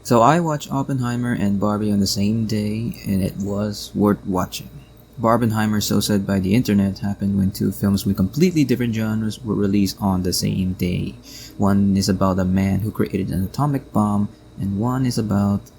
So I watched Oppenheimer and Barbie on the same day, and it was worth watching. Barbenheimer, so said by the internet, happened when two films with completely different genres were released on the same day. One is about a man who created an atomic bomb, and one is about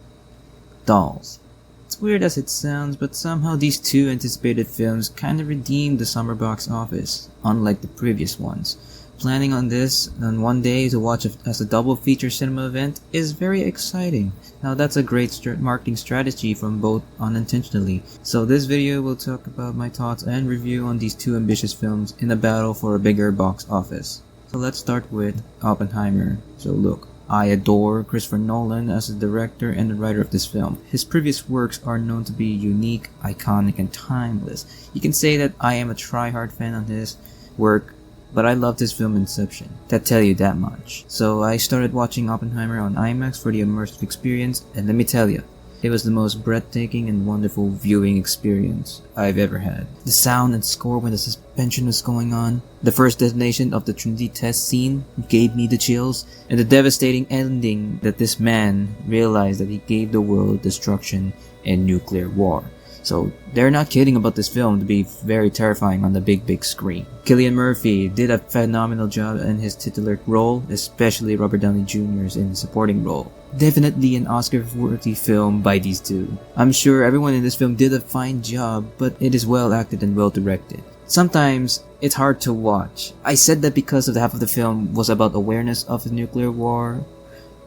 dolls. It's weird as it sounds, but somehow these two anticipated films kinda redeemed the summer box office, unlike the previous ones. Planning on this on one day to watch as a double feature cinema event is very exciting. Now that's a great marketing strategy from both unintentionally. So this video will talk about my thoughts and review on these two ambitious films in a battle for a bigger box office. So let's start with Oppenheimer. So look, I adore Christopher Nolan as the director and the writer of this film. His previous works are known to be unique, iconic, and timeless. You can say that I am a try-hard fan of his work, but I loved his film Inception. That tell you that much. So I started watching Oppenheimer on IMAX for the immersive experience, and let me tell you, it was the most breathtaking and wonderful viewing experience I've ever had. The sound and score when the suspension was going on, the first detonation of the Trinity test scene gave me the chills, and the devastating ending that this man realized that he gave the world destruction and nuclear war. So they're not kidding about this film to be very terrifying on the big screen. Cillian Murphy did a phenomenal job in his titular role, especially Robert Downey Jr.'s in the supporting role. Definitely an Oscar-worthy film by these two. I'm sure everyone in this film did a fine job, but it is well acted and well directed. Sometimes it's hard to watch. I said that because of half of the film was about awareness of the nuclear war,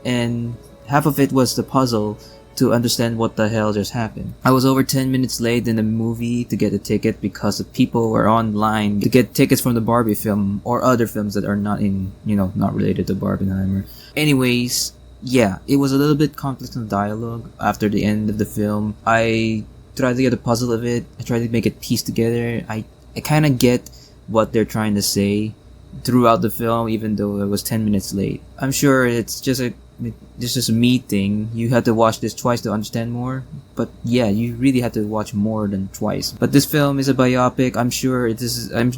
and half of it was the puzzle to understand what the hell just happened. I was over 10 minutes late in the movie to get a ticket because the people were online to get tickets from the Barbie film or other films that are not not related to Barbenheimer. Anyways, yeah, it was a little bit complex in the dialogue after the end of the film. I tried to get a puzzle of it. I tried to make it piece together. I kind of get what they're trying to say throughout the film, even though it was 10 minutes late. I'm sure it's just a me thing. You had to watch this twice to understand more, but yeah, you really had to watch more than twice. But this film is a biopic. I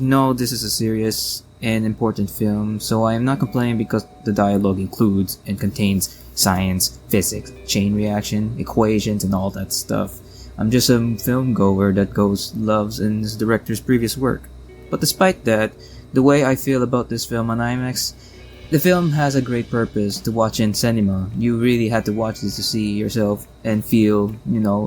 know this is a serious and important film, so I am not complaining because the dialogue includes and contains science, physics, chain reaction, equations, and all that stuff. I'm just a film goer that loves in his director's previous work. But despite that, the way I feel about this film on IMAX, the film has a great purpose to watch in cinema. You really had to watch this to see yourself and feel,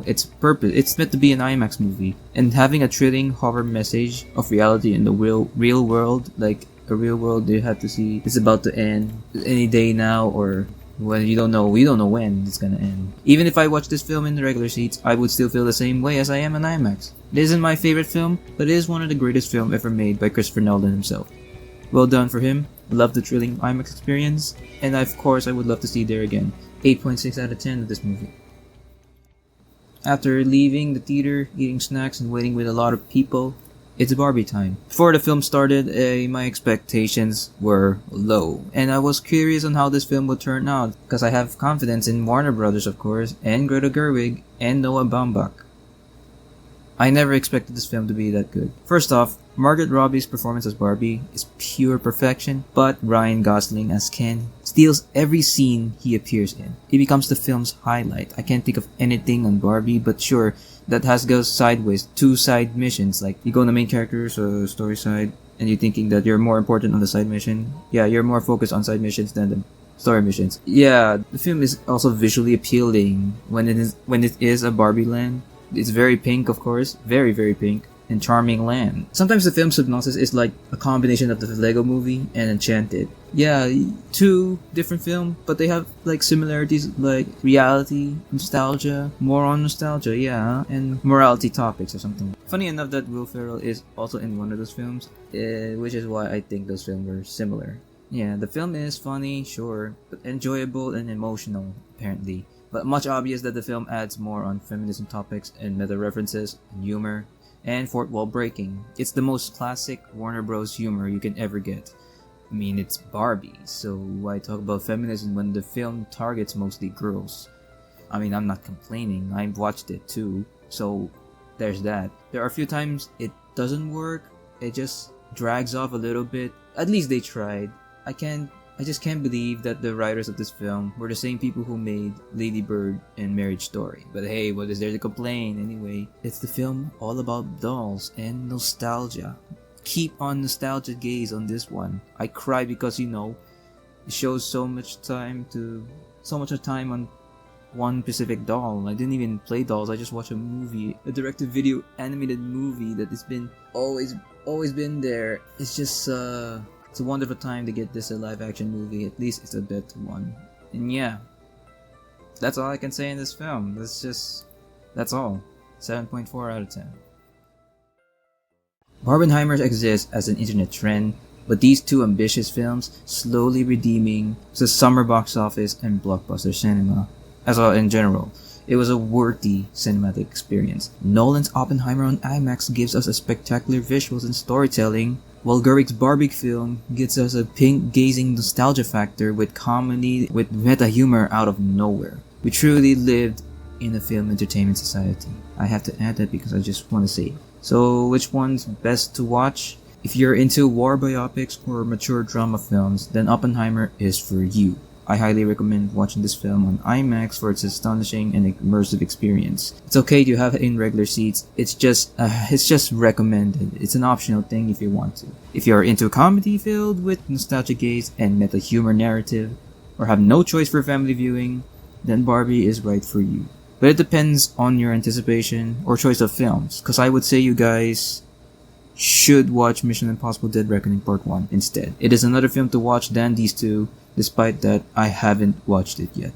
its purpose. It's meant to be an IMAX movie. And having a thrilling horror message of reality in the real world, like a real world you have to see it's about to end any day now, or when we don't know when it's gonna end. Even if I watch this film in the regular seats, I would still feel the same way as I am in IMAX. It isn't my favorite film, but it is one of the greatest films ever made by Christopher Nolan himself. Well done for him. Love the thrilling IMAX experience, and of course I would love to see there again. 8.6 out of 10 of this movie. After leaving the theater, eating snacks, and waiting with a lot of people, it's Barbie time. Before the film started, my expectations were low, and I was curious on how this film would turn out, because I have confidence in Warner Brothers, of course, and Greta Gerwig, and Noah Baumbach. I never expected this film to be that good. First off, Margot Robbie's performance as Barbie is pure perfection, but Ryan Gosling as Ken steals every scene he appears in. He becomes the film's highlight. I can't think of anything on Barbie, but sure, that goes sideways. Two side missions, like you go on the main character's story side, and you're thinking that you're more important on the side mission. Yeah, you're more focused on side missions than the story missions. Yeah, the film is also visually appealing when it is a Barbie land. It's very pink, of course, very pink, and charming land. Sometimes the film's hypnosis is like a combination of the Lego movie and Enchanted. Yeah, two different films, but they have like similarities like reality, nostalgia, more on nostalgia, yeah, and morality topics or something. Funny enough that Will Ferrell is also in one of those films, which is why I think those films were similar. Yeah, the film is funny, sure, but enjoyable and emotional, apparently. But much obvious that the film adds more on feminism topics and meta references and humor and fourth wall breaking. It's the most classic Warner Bros. Humor you can ever get. I mean, it's Barbie, so why talk about feminism when the film targets mostly girls? I mean, I'm not complaining, I've watched it too, so there's that. There are a few times it doesn't work, it just drags off a little bit. At least they tried. I can't I just can't believe that the writers of this film were the same people who made Lady Bird and Marriage Story. But hey, what is there to complain anyway? It's the film all about dolls and nostalgia. Keep on nostalgia gaze on this one. I cry because it shows so much time on one specific doll. I didn't even play dolls. I just watched a movie, a direct-to-video animated movie that has been always been there. It's just it's a wonderful time to get this a live-action movie. At least it's a better one. And yeah, that's all I can say in this film. That's all. 7.4 out of 10. Barbenheimer exists as an internet trend, but these two ambitious films slowly redeeming the summer box office and blockbuster cinema. As well, in general, it was a worthy cinematic experience. Nolan's Oppenheimer on IMAX gives us a spectacular visuals and storytelling, while Gerwig's Barbie film gives us a pink-gazing nostalgia factor with comedy with meta-humor out of nowhere. We truly lived in a film entertainment society. I have to add that because I just want to say it. So, which one's best to watch? If you're into war biopics or mature drama films, then Oppenheimer is for you. I highly recommend watching this film on IMAX for its astonishing and immersive experience. It's okay to have it in regular seats. It's just recommended. It's an optional thing if you want to. If you're into a comedy filled with nostalgia gaze and meta humor narrative, or have no choice for family viewing, then Barbie is right for you. But it depends on your anticipation or choice of films, because I would say you guys should watch Mission Impossible Dead Reckoning Part 1 instead. It is another film to watch than these two, despite that I haven't watched it yet.